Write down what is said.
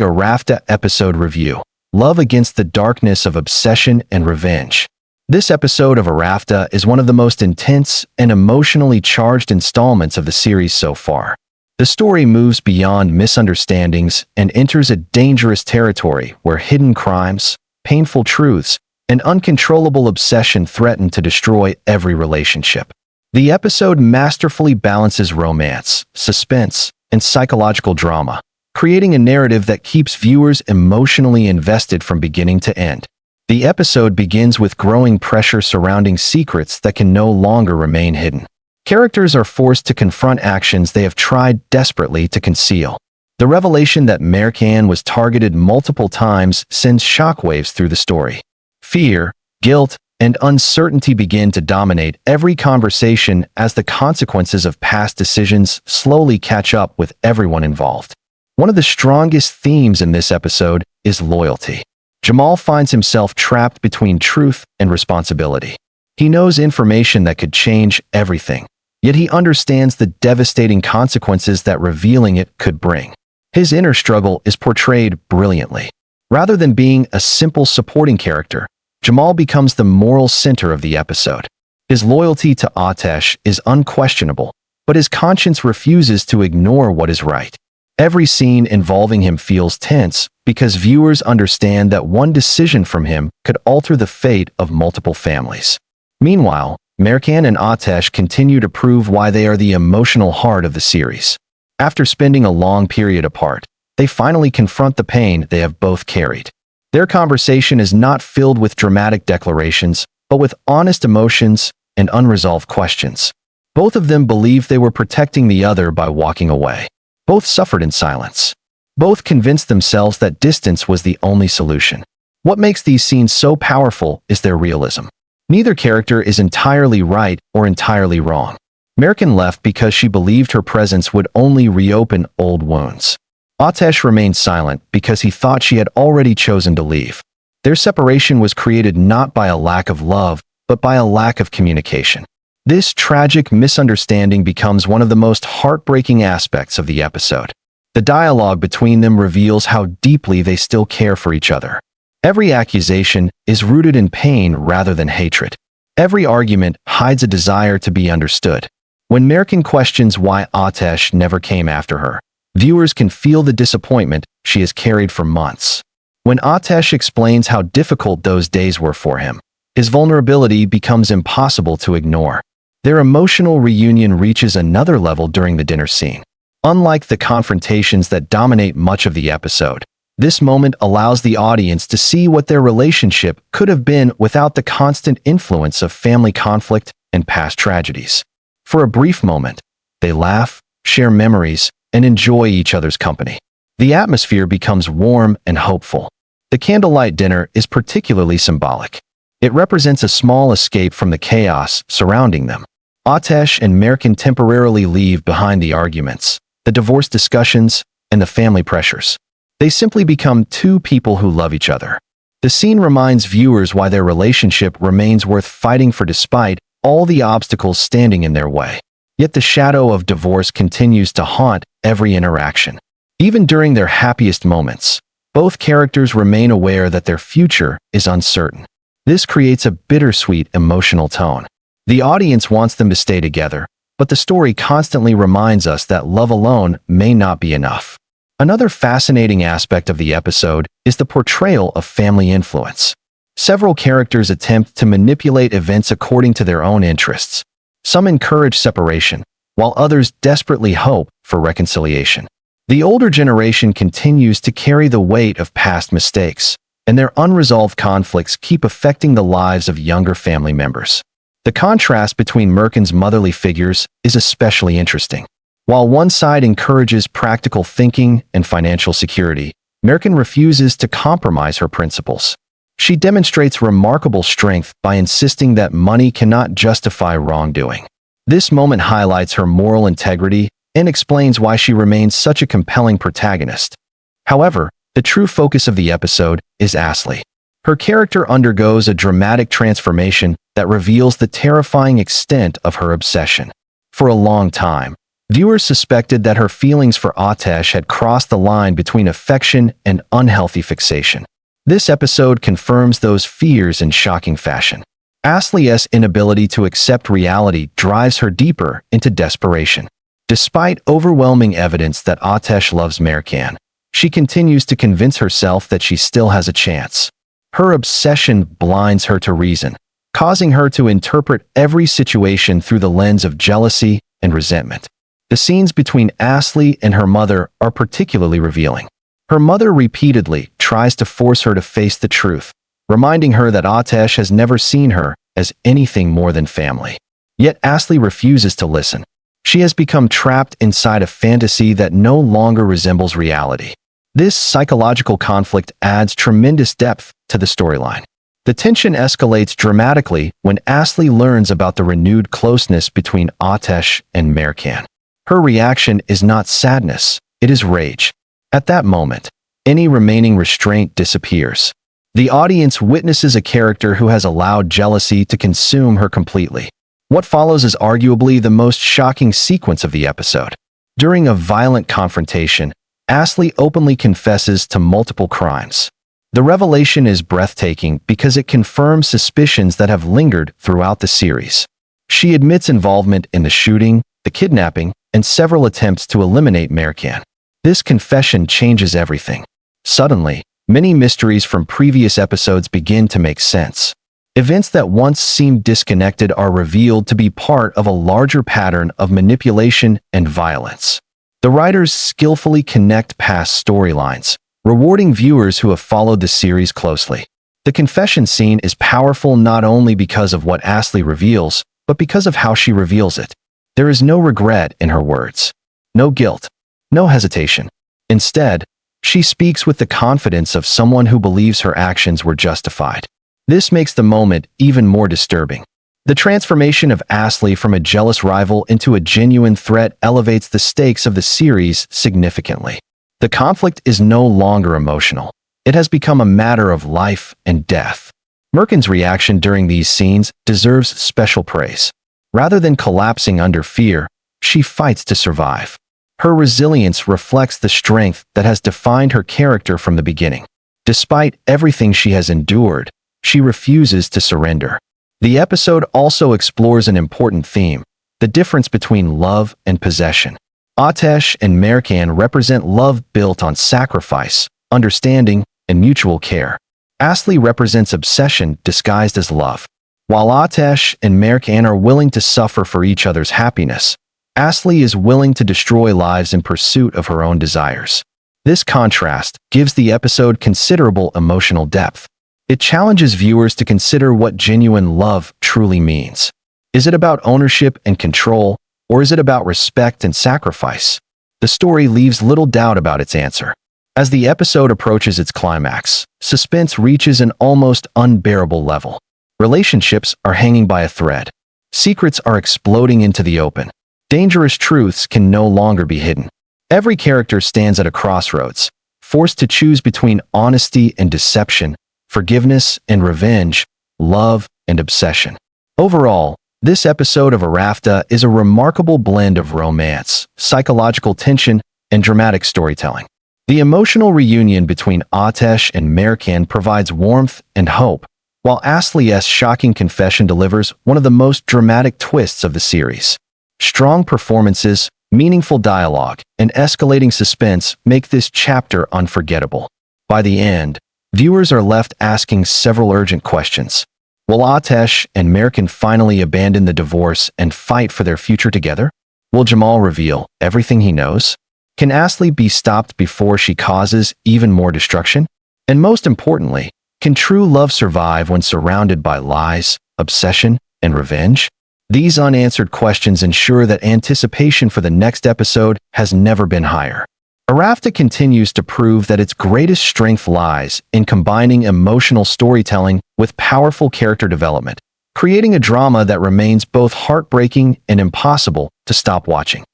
Arafta episode review. Love against the darkness of obsession and revenge. This episode of Arafta is one of the most intense and emotionally charged installments of the series so far. The story moves beyond misunderstandings and enters a dangerous territory where hidden crimes, painful truths, and uncontrollable obsession threaten to destroy every relationship. The episode masterfully balances romance, suspense, and psychological drama, creating a narrative that keeps viewers emotionally invested from beginning to end. The episode begins with growing pressure surrounding secrets that can no longer remain hidden. Characters are forced to confront actions they have tried desperately to conceal. The revelation that Mercan was targeted multiple times sends shockwaves through the story. Fear, guilt, and uncertainty begin to dominate every conversation as the consequences of past decisions slowly catch up with everyone involved. One of the strongest themes in this episode is loyalty. Jamal finds himself trapped between truth and responsibility. He knows information that could change everything, yet he understands the devastating consequences that revealing it could bring. His inner struggle is portrayed brilliantly. Rather than being a simple supporting character, Jamal becomes the moral center of the episode. His loyalty to Atesh is unquestionable, but his conscience refuses to ignore what is right. Every scene involving him feels tense because viewers understand that one decision from him could alter the fate of multiple families. Meanwhile, Mercan and Atesh continue to prove why they are the emotional heart of the series. After spending a long period apart, they finally confront the pain they have both carried. Their conversation is not filled with dramatic declarations, but with honest emotions and unresolved questions. Both of them believed they were protecting the other by walking away. Both suffered in silence. Both convinced themselves that distance was the only solution. What makes these scenes so powerful is their realism. Neither character is entirely right or entirely wrong. Mercan left because she believed her presence would only reopen old wounds. Atesh remained silent because he thought she had already chosen to leave. Their separation was created not by a lack of love, but by a lack of communication. This tragic misunderstanding becomes one of the most heartbreaking aspects of the episode. The dialogue between them reveals how deeply they still care for each other. Every accusation is rooted in pain rather than hatred. Every argument hides a desire to be understood. When Mercan questions why Atesh never came after her, viewers can feel the disappointment she has carried for months. When Atesh explains how difficult those days were for him, his vulnerability becomes impossible to ignore. Their emotional reunion reaches another level during the dinner scene. Unlike the confrontations that dominate much of the episode, this moment allows the audience to see what their relationship could have been without the constant influence of family conflict and past tragedies. For a brief moment, they laugh, share memories, and enjoy each other's company. The atmosphere becomes warm and hopeful. The candlelight dinner is particularly symbolic. It represents a small escape from the chaos surrounding them. Atesh and Mercan temporarily leave behind the arguments, the divorce discussions, and the family pressures. They simply become two people who love each other. The scene reminds viewers why their relationship remains worth fighting for despite all the obstacles standing in their way. Yet the shadow of divorce continues to haunt every interaction. Even during their happiest moments, both characters remain aware that their future is uncertain. This creates a bittersweet emotional tone. The audience wants them to stay together, but the story constantly reminds us that love alone may not be enough. Another fascinating aspect of the episode is the portrayal of family influence. Several characters attempt to manipulate events according to their own interests. Some encourage separation, while others desperately hope for reconciliation. The older generation continues to carry the weight of past mistakes, and their unresolved conflicts keep affecting the lives of younger family members. The contrast between Mercan's motherly figures is especially interesting. While one side encourages practical thinking and financial security, Mercan refuses to compromise her principles. She demonstrates remarkable strength by insisting that money cannot justify wrongdoing. This moment highlights her moral integrity and explains why she remains such a compelling protagonist. However, the true focus of the episode is Ashley. Her character undergoes a dramatic transformation that reveals the terrifying extent of her obsession. For a long time, Viewers suspected that her feelings for Atesh had crossed the line between affection and unhealthy fixation. This episode confirms those fears in shocking fashion. Ashley's inability to accept reality drives her deeper into desperation. Despite overwhelming evidence that Atesh loves Mercan, she continues to convince herself that she still has a chance. Her obsession blinds her to reason, causing her to interpret every situation through the lens of jealousy and resentment. The scenes between Ashley and her mother are particularly revealing. Her mother repeatedly tries to force her to face the truth, reminding her that Atesh has never seen her as anything more than family. Yet Ashley refuses to listen. She has become trapped inside a fantasy that no longer resembles reality. This psychological conflict adds tremendous depth to the storyline. The tension escalates dramatically when Ashley learns about the renewed closeness between Atesh and Mercan. Her reaction is not sadness, it is rage. At that moment, any remaining restraint disappears. The audience witnesses a character who has allowed jealousy to consume her completely. What follows is arguably the most shocking sequence of the episode. During a violent confrontation, Ashley openly confesses to multiple crimes. The revelation is breathtaking because it confirms suspicions that have lingered throughout the series. She admits involvement in the shooting, the kidnapping, and several attempts to eliminate Mercan. This confession changes everything. Suddenly, many mysteries from previous episodes begin to make sense. Events that once seemed disconnected are revealed to be part of a larger pattern of manipulation and violence. The writers skillfully connect past storylines, rewarding viewers who have followed the series closely. The confession scene is powerful not only because of what Ashley reveals, but because of how she reveals it. There is no regret in her words, no guilt, no hesitation. Instead, she speaks with the confidence of someone who believes her actions were justified. This makes the moment even more disturbing. The transformation of Ashley from a jealous rival into a genuine threat elevates the stakes of the series significantly. The conflict is no longer emotional. It has become a matter of life and death. Mercan's reaction during these scenes deserves special praise. Rather than collapsing under fear, she fights to survive. Her resilience reflects the strength that has defined her character from the beginning. Despite everything she has endured, she refuses to surrender. The episode also explores an important theme, the difference between love and possession. Atesh and Mercan represent love built on sacrifice, understanding, and mutual care. Ashley represents obsession disguised as love. While Atesh and Mercan are willing to suffer for each other's happiness, Ashley is willing to destroy lives in pursuit of her own desires. This contrast gives the episode considerable emotional depth. It challenges viewers to consider what genuine love truly means. Is it about ownership and control, or is it about respect and sacrifice? The story leaves little doubt about its answer. As the episode approaches its climax, suspense reaches an almost unbearable level. Relationships are hanging by a thread. Secrets are exploding into the open. Dangerous truths can no longer be hidden. Every character stands at a crossroads, forced to choose between honesty and deception, forgiveness and revenge, love and obsession. Overall, this episode of Arafta is a remarkable blend of romance, psychological tension, and dramatic storytelling. The emotional reunion between Atesh and Mercan provides warmth and hope, while Ashley's shocking confession delivers one of the most dramatic twists of the series. Strong performances, meaningful dialogue, and escalating suspense make this chapter unforgettable. By the end, viewers are left asking several urgent questions. Will Atesh and Mercan finally abandon the divorce and fight for their future together? Will Jamal reveal everything he knows? Can Ashley be stopped before she causes even more destruction? And most importantly, can true love survive when surrounded by lies, obsession, and revenge? These unanswered questions ensure that anticipation for the next episode has never been higher. Arafta continues to prove that its greatest strength lies in combining emotional storytelling with powerful character development, creating a drama that remains both heartbreaking and impossible to stop watching.